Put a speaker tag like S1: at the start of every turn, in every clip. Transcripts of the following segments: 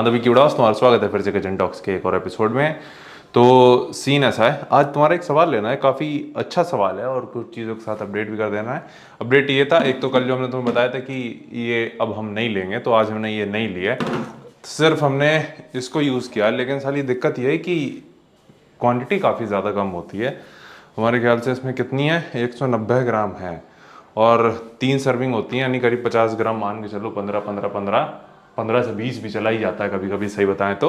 S1: बांधवी की उड़ास, तुम्हारा स्वागत है फिर से किचन टॉक्स के एक और एपिसोड में। तो सीन ऐसा है, आज तुम्हारा एक सवाल लेना है, काफ़ी अच्छा सवाल है और कुछ चीज़ों के साथ अपडेट भी कर देना है। अपडेट ये था, एक तो कल जो हमने तुम्हें बताया था कि ये अब हम नहीं लेंगे, तो आज हमने ये नहीं लिया है, सिर्फ हमने इसको यूज़ किया। लेकिन साली दिक्कत ये है कि क्वांटिटी काफ़ी ज़्यादा कम होती है। हमारे ख्याल से इसमें कितनी है, 190 ग्राम है और 3 सर्विंग होती हैं, यानी करीब 50 ग्राम, मान के चलो 15 से 20 भी चला ही जाता है कभी कभी, सही बताएं तो।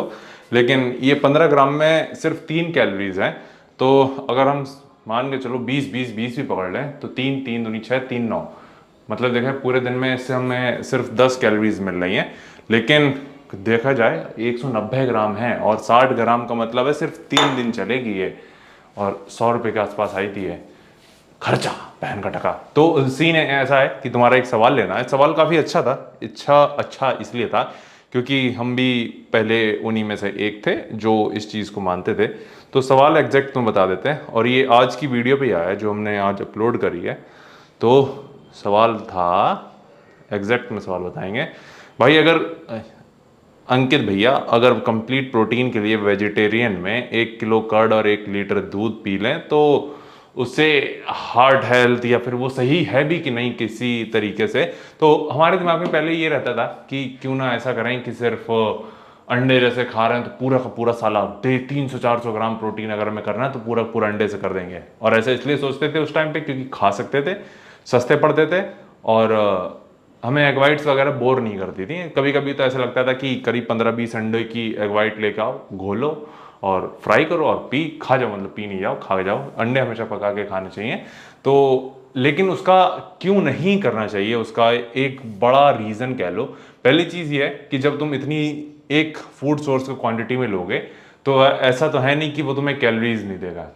S1: लेकिन ये 15 ग्राम में सिर्फ 3 कैलोरीज हैं। तो अगर हम मान के चलो 20 भी पकड़ लें तो 3 3 दूनी 6 3 9, मतलब देखें पूरे दिन में इससे हमें सिर्फ 10 कैलोरीज मिल रही हैं। लेकिन देखा जाए 190 ग्राम है और 60 ग्राम का मतलब है सिर्फ 3 दिन चलेगी ये, और 100 रुपये के आसपास आई थी ये खर्चा, बहन का टका। तो सीन ऐसा है कि तुम्हारा एक सवाल लेना है। सवाल काफ़ी अच्छा था। अच्छा इसलिए था क्योंकि हम भी पहले उन्हीं में से एक थे जो इस चीज़ को मानते थे। तो सवाल एग्जैक्ट तुम बता देते हैं, और ये आज की वीडियो पे आया है जो हमने आज अपलोड करी है। तो सवाल था, एग्जैक्ट में सवाल बताएंगे भाई। अगर अंकित भैया अगर कंप्लीट प्रोटीन के लिए वेजिटेरियन में 1 किलो कर्ड और 1 लीटर दूध पी लें तो उससे हार्ट हेल्थ या फिर वो सही है भी कि नहीं किसी तरीके से। तो हमारे दिमाग में पहले ये रहता था कि क्यों ना ऐसा करें कि सिर्फ अंडे जैसे खा रहे हैं तो पूरा का पूरा साला डे 300 400 ग्राम प्रोटीन अगर हमें करना है तो पूरा पूरा अंडे से कर देंगे। और ऐसे इसलिए सोचते थे उस टाइम पे क्योंकि खा सकते थे, सस्ते पड़ते थे, और हमें एग वाइट्स वगैरह बोर नहीं करती थी। कभी कभी तो ऐसा लगता था कि करीब 15 20 अंडे की एग वाइट लेके आओ, घोलो और फ्राई करो और खा जाओ, मतलब पी नहीं जाओ, खा जाओ। अंडे हमेशा पका के खाने चाहिए। तो लेकिन उसका क्यों नहीं करना चाहिए, उसका एक बड़ा रीज़न कह लो। पहली चीज़ ये है कि जब तुम इतनी एक फूड सोर्स को क्वांटिटी में लोगे तो ऐसा तो है नहीं कि वो तुम्हें कैलोरीज नहीं देगा।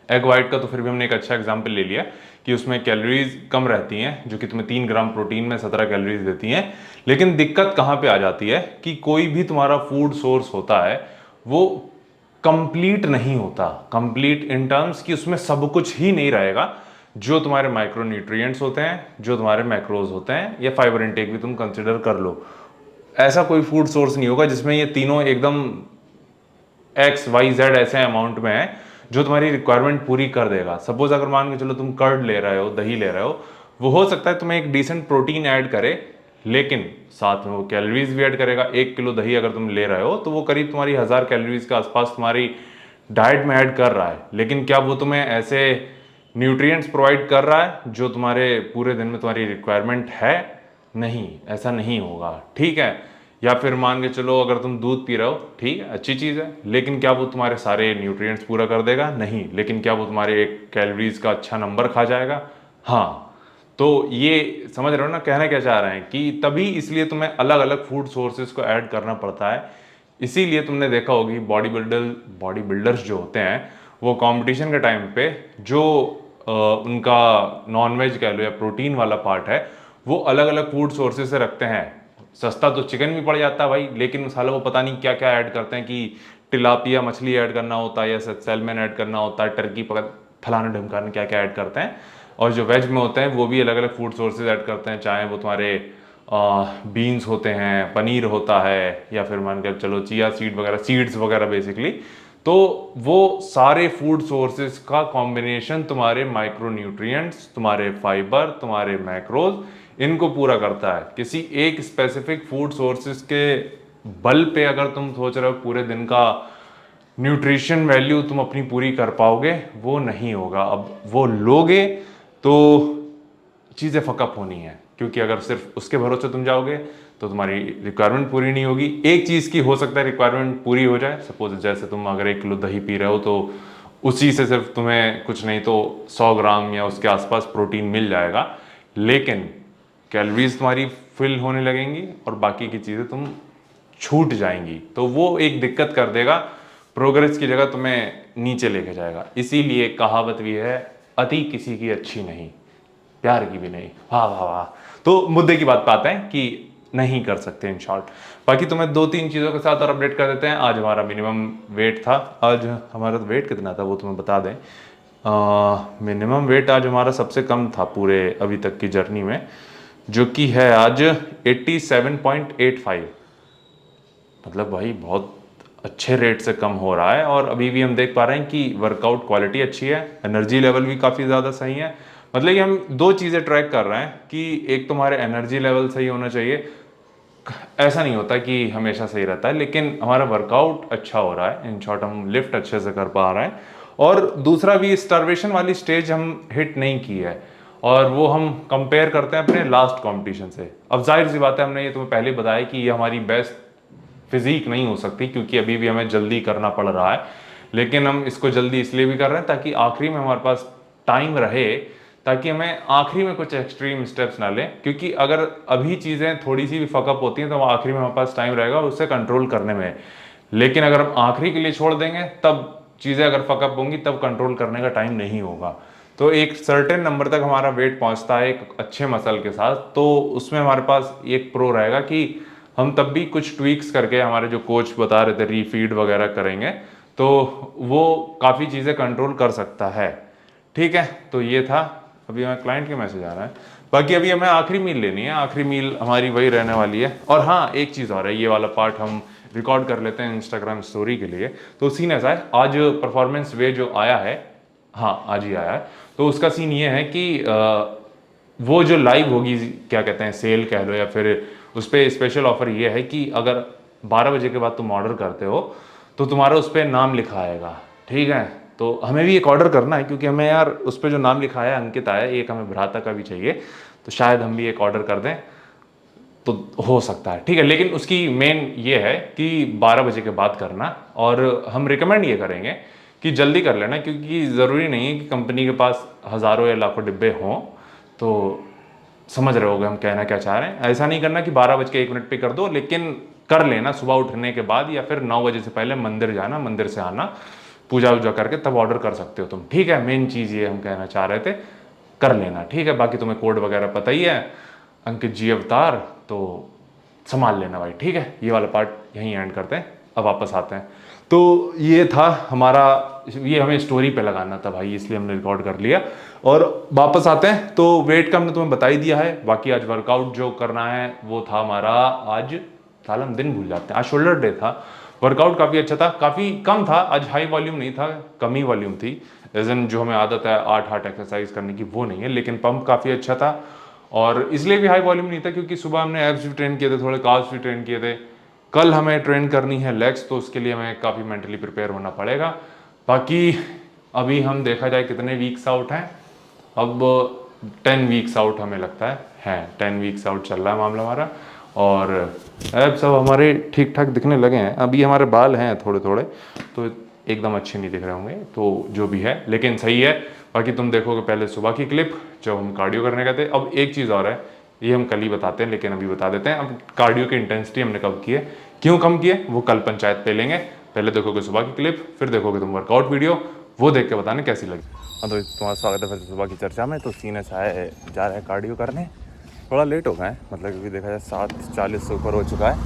S1: एग वाइट का तो फिर भी हमने एक अच्छा एग्जाम्पल ले लिया कि उसमें कैलोरीज कम रहती हैं, जो कि तुम्हें 3 ग्राम प्रोटीन में 17 कैलोरीज देती हैं। लेकिन दिक्कत कहाँ पे आ जाती है कि कोई भी तुम्हारा फूड सोर्स होता है वो कंप्लीट नहीं होता। कंप्लीट इन टर्म्स कि उसमें सब कुछ ही नहीं रहेगा, जो तुम्हारे माइक्रो न्यूट्रिएंट्स होते हैं, जो तुम्हारे मैक्रोज होते हैं, या फाइबर इनटेक भी तुम कंसिडर कर लो। ऐसा कोई फूड सोर्स नहीं होगा जिसमें ये तीनों एकदम XYZ ऐसे अमाउंट में है जो तुम्हारी रिक्वायरमेंट पूरी कर देगा। सपोज अगर मान के चलो तुम कर्ड ले रहे हो, दही ले रहे हो, वो हो सकता है तुम्हें एक डिसेंट प्रोटीन ऐड करे, लेकिन साथ में वो कैलोरीज भी ऐड करेगा। 1 किलो दही अगर तुम ले रहे हो तो वो करीब तुम्हारी 1000 कैलोरीज के आसपास तुम्हारी डाइट में ऐड कर रहा है। लेकिन क्या वो तुम्हें ऐसे न्यूट्रिएंट्स प्रोवाइड कर रहा है जो तुम्हारे पूरे दिन में तुम्हारी रिक्वायरमेंट है? नहीं, ऐसा नहीं होगा। ठीक है। या फिर मान के चलो अगर तुम दूध पी रहे हो, ठीक है, अच्छी चीज़ है, लेकिन क्या वो तुम्हारे सारे न्यूट्रिएंट्स पूरा कर देगा? नहीं। लेकिन क्या वो तुम्हारे एक कैलोरीज का अच्छा नंबर खा जाएगा? हाँ। तो ये समझ रहे हो ना कहना क्या चाह रहे हैं, कि तभी इसलिए तुम्हें अलग अलग फूड सोर्सेज को ऐड करना पड़ता है। इसीलिए तुमने देखा होगी बॉडी बिल्डर्स जो होते हैं वो कंपटीशन के टाइम पे जो उनका नॉनवेज कह लो या प्रोटीन वाला पार्ट है वो अलग अलग फूड सोर्सेज से रखते हैं। सस्ता तो चिकन भी पड़ जाता है भाई, लेकिन मसाला वो पता नहीं क्या क्या ऐड करते हैं कि टिलापिया मछली ऐड करना होता है या सैल्मन ऐड करना होता है, टर्की पकड़ फलाना ढमकाना क्या क्या ऐड करते हैं। और जो वेज में होते हैं वो भी अलग अलग फूड सोर्सेज ऐड करते हैं, चाहे वो तुम्हारे बीन्स होते हैं, पनीर होता है, या फिर मान कर चलो चिया सीड वगैरह, सीड्स वगैरह बेसिकली। तो वो सारे फूड सोर्सेज का कॉम्बिनेशन तुम्हारे माइक्रो न्यूट्रिएंट्स, तुम्हारे फाइबर, तुम्हारे मैक्रोज, इनको पूरा करता है। किसी एक स्पेसिफिक फूड सोर्सेज के बल पे अगर तुम सोच रहे हो पूरे दिन का न्यूट्रिशन वैल्यू तुम अपनी पूरी कर पाओगे, वो नहीं होगा। अब वो लोगे तो चीज़ें फकअप होनी है, क्योंकि अगर सिर्फ उसके भरोसे तुम जाओगे तो तुम्हारी रिक्वायरमेंट पूरी नहीं होगी। एक चीज़ की हो सकता है रिक्वायरमेंट पूरी हो जाए, सपोज जैसे तुम अगर 1 किलो दही पी रहे हो तो उसी से सिर्फ तुम्हें कुछ नहीं तो 100 ग्राम या उसके आसपास प्रोटीन मिल जाएगा, लेकिन कैलोरीज तुम्हारी फिल होने लगेंगी और बाकी की चीज़ें तुम छूट जाएंगी। तो वो एक दिक्कत कर देगा, प्रोग्रेस की जगह तुम्हें नीचे लेके जाएगा। इसीलिए कहावत भी है, अति किसी की अच्छी नहीं, प्यार की भी नहीं। वाह वाह वाह। तो मुद्दे की बात पे आते हैं कि नहीं कर सकते इन शॉर्ट। बाकी तुम्हें 2 3 चीज़ों के साथ और अपडेट कर देते हैं। आज हमारा मिनिमम वेट था, आज हमारा वेट कितना था वो तुम्हें बता दें। मिनिमम वेट आज हमारा सबसे कम था पूरे अभी तक की जर्नी में, जो कि है आज 87.85। मतलब भाई बहुत अच्छे रेट से कम हो रहा है। और अभी भी हम देख पा रहे हैं कि वर्कआउट क्वालिटी अच्छी है, एनर्जी लेवल भी काफ़ी ज़्यादा सही है। मतलब कि हम दो चीज़ें ट्रैक कर रहे हैं कि एक तुम्हारे एनर्जी लेवल सही होना चाहिए, ऐसा नहीं होता कि हमेशा सही रहता है, लेकिन हमारा वर्कआउट अच्छा हो रहा है, इन शॉर्ट हम लिफ्ट अच्छे से कर पा रहे हैं। और दूसरा भी, स्टार्वेशन वाली स्टेज हम हिट नहीं की है, और वो हम कंपेयर करते हैं अपने लास्ट कंपटीशन से। अब जाहिर सी बात है, हमने ये तुम्हें पहले बताया कि ये हमारी बेस्ट फिजिक नहीं हो सकती, क्योंकि अभी भी हमें जल्दी करना पड़ रहा है। लेकिन हम इसको जल्दी इसलिए भी कर रहे हैं ताकि आखिरी में हमारे पास टाइम रहे, ताकि हमें आखिरी में कुछ एक्सट्रीम स्टेप्स ना लें। क्योंकि अगर अभी चीज़ें थोड़ी सी भी फकअप होती हैं तो आखिरी में हमारे पास टाइम रहेगा उससे कंट्रोल करने में। लेकिन अगर हम आखिरी के लिए छोड़ देंगे, तब चीज़ें अगर फकअप होंगी तब कंट्रोल करने का टाइम नहीं होगा। तो एक सर्टेन नंबर तक हमारा वेट पहुंचता है एक अच्छे मसल के साथ, तो उसमें हमारे पास एक प्रो रहेगा कि हम तब भी कुछ ट्वीक्स करके, हमारे जो कोच बता रहे थे रीफीड वगैरह करेंगे, तो वो काफ़ी चीज़ें कंट्रोल कर सकता है। ठीक है, तो ये था। अभी हमें क्लाइंट के मैसेज आ रहा है। बाकी अभी हमें आखिरी मील लेनी है, आखिरी मील हमारी वही रहने वाली है। और हाँ, एक चीज़ और है, ये वाला पार्ट हम रिकॉर्ड कर लेते हैं इंस्टाग्राम स्टोरी के लिए। तो सीन ऐसा है, आज परफॉर्मेंस वे जो आया है, हाँ आज ही आया है, तो उसका सीन ये है कि वो जो लाइव होगी, क्या कहते हैं, सेल कह लो, या फिर उस पर स्पेशल ऑफर ये है कि अगर 12 बजे के बाद तुम ऑर्डर करते हो तो तुम्हारा उस पर नाम लिखा आएगा। ठीक है, तो हमें भी एक ऑर्डर करना है, क्योंकि हमें यार उस पर जो नाम लिखा है अंकित आया, एक हमें भ्राता का भी चाहिए, तो शायद हम भी एक ऑर्डर कर दें तो हो सकता है। ठीक है, लेकिन उसकी मेन ये है कि 12 बजे के बाद करना, और हम रिकमेंड ये करेंगे कि जल्दी कर लेना, क्योंकि ज़रूरी नहीं है कि कंपनी के पास हज़ारों या लाखों डिब्बे हों। तो समझ रहे होगे हम कहना क्या चाह रहे हैं। ऐसा नहीं करना कि 12 बज के 1 मिनट पे कर दो, लेकिन कर लेना सुबह उठने के बाद, या फिर 9 बजे से पहले मंदिर जाना, मंदिर से आना, पूजा वूजा करके तब ऑर्डर कर सकते हो तुम। ठीक है, मेन चीज़ ये हम कहना चाह रहे थे, कर लेना। ठीक है, बाकी तुम्हें कोड वगैरह पता ही है, अंकित जी अवतार, तो संभाल लेना भाई। ठीक है, ये वाला पार्ट यहीं एंड करते हैं, अब वापस आते हैं। तो ये था हमारा, ये हमें स्टोरी पे लगाना था भाई, इसलिए हमने रिकॉर्ड कर लिया। और वापस आते हैं, तो वेट का हमने तुम्हें बता ही दिया है। बाकी आज वर्कआउट जो करना है वो था हमारा, आज साल हम दिन भूल जाते हैं, आज शोल्डर डे था। वर्कआउट काफ़ी अच्छा था, काफ़ी कम था आज, हाई वॉल्यूम नहीं था, कम ही वॉल्यूम थी। एजन जो हमें आदत है 8 एक्सरसाइज करने की, वो नहीं है, लेकिन पंप काफ़ी अच्छा था। और इसलिए भी हाई वॉल्यूम नहीं था क्योंकि सुबह हमने एब्स भी ट्रेन किए थे, थोड़े कार्ब्स भी ट्रेन किए थे। कल हमें ट्रेन करनी है लेग्स, तो उसके लिए हमें काफ़ी मेंटली प्रिपेयर होना पड़ेगा। बाकी अभी हम देखा जाए कितने वीक्स आउट हैं, अब 10 वीक्स आउट हमें लगता है 10 वीक्स आउट चल रहा है मामला हमारा। और एब्स सब हमारे ठीक ठाक दिखने लगे हैं। अभी हमारे बाल हैं थोड़े थोड़े, तो एकदम अच्छे नहीं दिख रहे होंगे, तो जो भी है लेकिन सही है। बाकी तुम देखोगे पहले सुबह की क्लिप जब हम कार्डियो करने गए थे। अब एक चीज़ और है, ये हम कल ही बताते हैं, लेकिन अभी बता देते हैं। अब कार्डियो की इंटेंसिटी हमने कब की है, क्यों कम किए, वो कल पंचायत पे लेंगे। पहले देखोगे सुबह की क्लिप, फिर देखोगे तुम वर्कआउट वीडियो, वो देख के बताने कैसी लगी। हाँ, तो तुम्हारा स्वागत है फिर सुबह की चर्चा में। तो सीन ऐसा है, जा रहे हैं कार्डियो करने, थोड़ा लेट हो गए, मतलब क्योंकि देखा जाए 7:40 से ऊपर हो चुका है,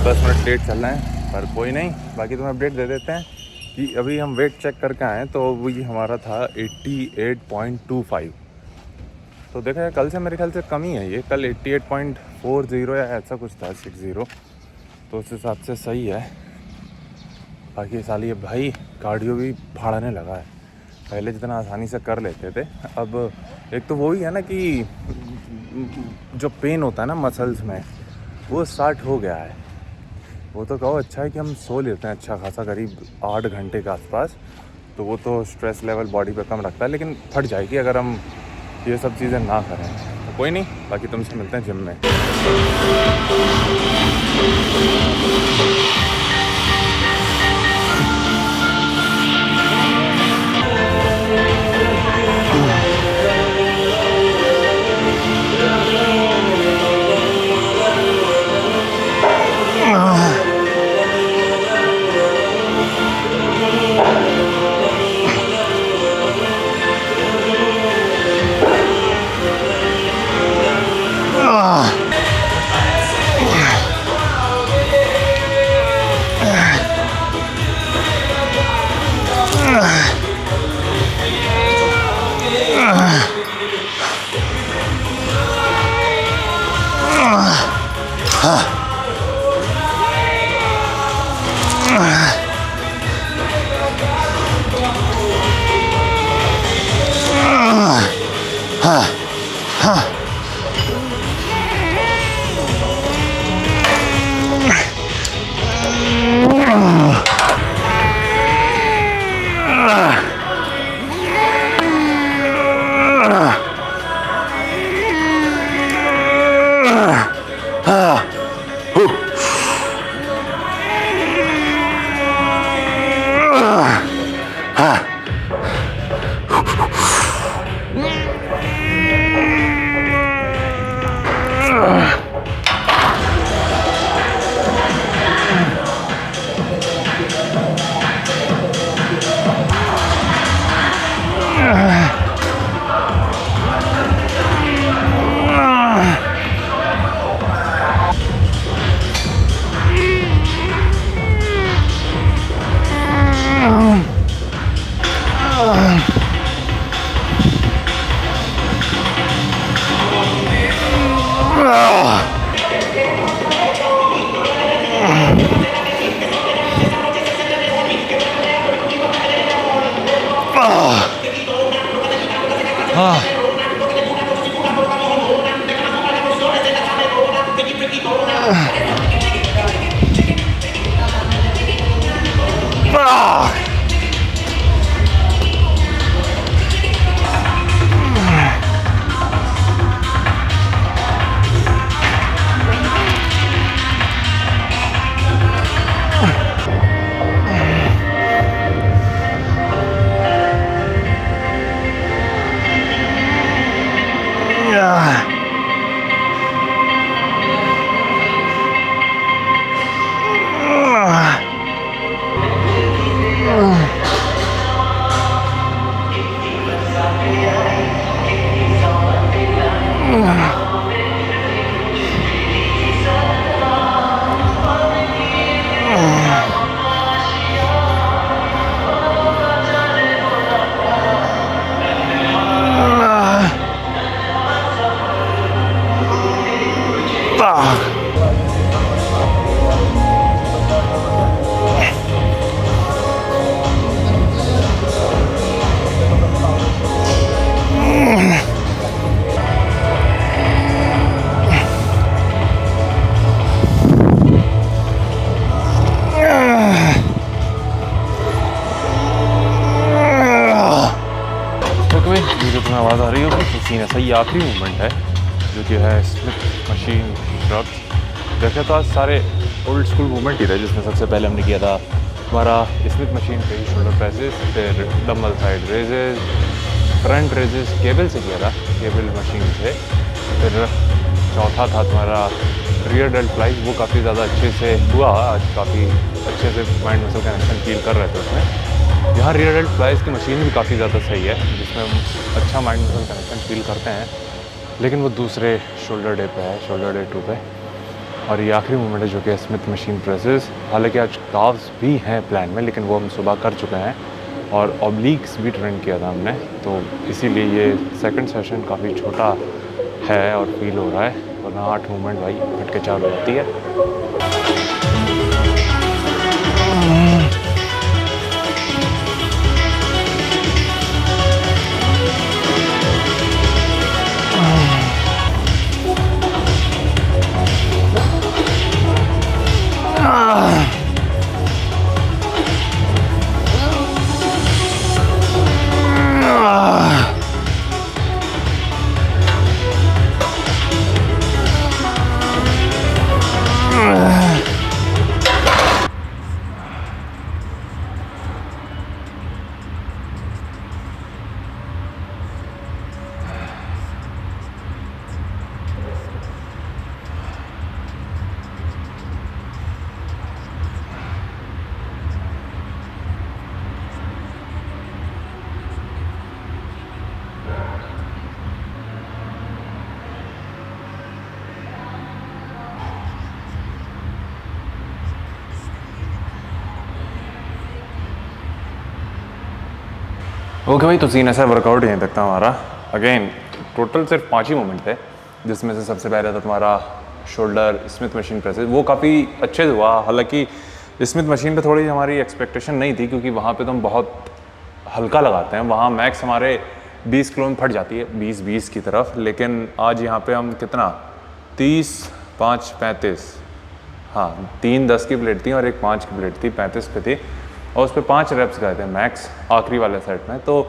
S1: 10 मिनट लेट चल रहे हैं, पर कोई नहीं। बाकी तुम्हें अपडेट दे देते हैं कि अभी हम वेट चेक करके आए हैं, तो वो ये हमारा था 88.25। तो देखा जाए कल से मेरे ख्याल से कम ही है ये, कल 88.40 या ऐसा कुछ था, 60, तो उस हिसाब से सही है। बाकी साल ये भाई कार्डियो भी फाड़ने लगा है, पहले जितना आसानी से कर लेते थे, अब एक तो वही है ना कि जो पेन होता है ना मसल्स में, वो स्टार्ट हो गया है। वो तो कहो अच्छा है कि हम सो लेते हैं अच्छा खासा, करीब 8 घंटे के आसपास, तो वो तो स्ट्रेस लेवल बॉडी पे कम रखता है, लेकिन फट जाएगी अगर हम ये सब चीज़ें ना करें। तो कोई नहीं, बाकी तुमसे मिलते हैं जिम में। सीन ऐसा, ये आखिरी मूवमेंट है जो कि है स्मिथ मशीन श्रग्स। देखे तो आज सारे ओल्ड स्कूल मूवमेंट ही थे, जिसमें सबसे पहले हमने किया था हमारा स्मिथ मशीन पे ही शोल्डर प्रेसेस, फिर dumbbell side raises, front raises cable से किया था, केबल मशीन से। फिर चौथा था तुम्हारा रियर डेल्ट फ्लाइज, वो काफ़ी ज़्यादा अच्छे से हुआ आज, काफ़ी अच्छे से माइंड मसल कनेक्शन फील कर रहे थे उसमें। यहाँ रियर डेल्ट फ्लाइज की मशीन भी काफ़ी ज़्यादा सही है, जिसमें हम अच्छा माइंड मसल कनेक्शन फील करते हैं, लेकिन वो दूसरे शोल्डर डे पे है, शोल्डर डे 2 पे। और ये आखिरी मूवमेंट है जो कि स्मिथ मशीन प्रेसेस। हालांकि आज काव्स भी हैं प्लान में, लेकिन वो हम सुबह कर चुके हैं, और ऑब्लिक्स भी ट्रेन किया था हमने, तो इसीलिए ये सेकंड सेशन काफ़ी छोटा है और फील हो रहा है, वरना 8 मूवमेंट भाई फट के 4 हो जाती है। ओके भाई, तो सीन ऐसा वर्कआउट यहीं तक था हमारा। अगेन टोटल सिर्फ 5 ही मूवमेंट थे, जिसमें से सबसे पहले था तुम्हारा शोल्डर स्मिथ मशीन प्रेसेस, वो काफ़ी अच्छे से हुआ। हालांकि स्मिथ मशीन पे थोड़ी हमारी एक्सपेक्टेशन नहीं थी, क्योंकि वहाँ पे तो हम बहुत हल्का लगाते हैं, वहाँ मैक्स हमारे 20 किलो में फट जाती है, 20-20 की तरफ। लेकिन आज यहाँ पे हम कितना 30, 5, 35, हाँ 3 10 की प्लेट थी और एक 5 की प्लेट थी, 35 पे थी, और उस पर 5 रेप्स गए थे मैक्स आखिरी वाले सेट में। तो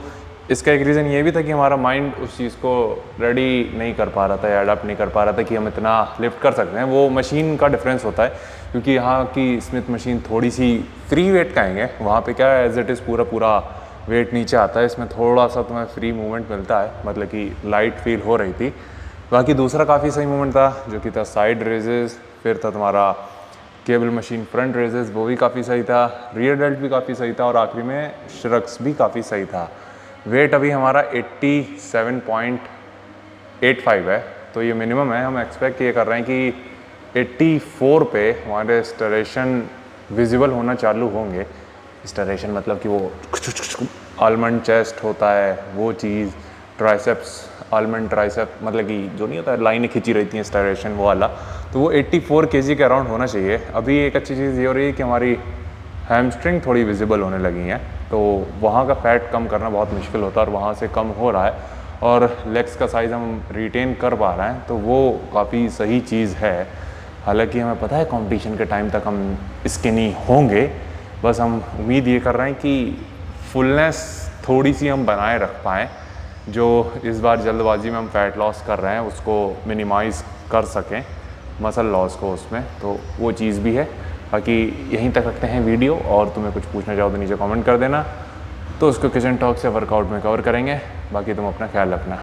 S1: इसका एक रीज़न ये भी था कि हमारा माइंड उस चीज़ को रेडी नहीं कर पा रहा था या अडाप्ट नहीं कर पा रहा था कि हम इतना लिफ्ट कर सकते हैं। वो मशीन का डिफरेंस होता है, क्योंकि यहाँ की स्मिथ मशीन थोड़ी सी फ्री वेट का आएंगे, वहाँ पे क्या है एज इट इज़ पूरा वेट नीचे आता है, इसमें थोड़ा सा तुम्हें फ्री मूवमेंट मिलता है, मतलब कि लाइट फील हो रही थी। बाकी दूसरा काफ़ी सही मूवमेंट था जो कि था साइड रेजेस, फिर था तुम्हारा केबल मशीन फ्रंट रेजेस, वो भी काफ़ी सही था, रियर डेल्ट भी काफ़ी सही था, और आखिरी में श्रग्स भी काफ़ी सही था। वेट अभी हमारा 87.85 है, तो ये मिनिमम है। हम एक्सपेक्ट ये कर रहे हैं कि 84 पे हमारे स्टरेशन विजिबल होना चालू होंगे। स्टरेशन मतलब कि वो आलमंड चेस्ट होता है वो चीज़, ट्राइसेप्स आलमंड ट्राइसेप, मतलब कि जो नहीं होता है लाइनें खींची रहती हैं स्टायरेशन, वो वाला, तो वो 84 केजी के अराउंड होना चाहिए। अभी एक अच्छी चीज़ ये हो रही है कि हमारी हैमस्ट्रिंग थोड़ी विजिबल होने लगी हैं, तो वहाँ का फैट कम करना बहुत मुश्किल होता है, और वहाँ से कम हो रहा है, और लेग्स का साइज़ हम रिटेन कर पा रहे हैं, तो वो काफ़ी सही चीज़ है। हालांकि हमें पता है कंपटीशन के टाइम तक हम स्किनी होंगे, बस हम उम्मीद ये कर रहे हैं कि फुलनेस थोड़ी सी हम बनाए रख पाएँ, जो इस बार जल्दबाजी में हम फैट लॉस कर रहे हैं उसको मिनिमाइज़ कर सकें, मसल लॉस को उसमें, तो वो चीज़ भी है। बाकी यहीं तक रखते हैं वीडियो, और तुम्हें कुछ पूछना चाहो तो नीचे कमेंट कर देना, तो उसको किचन टॉक से वर्कआउट में कवर करेंगे। बाकी तुम अपना ख्याल रखना।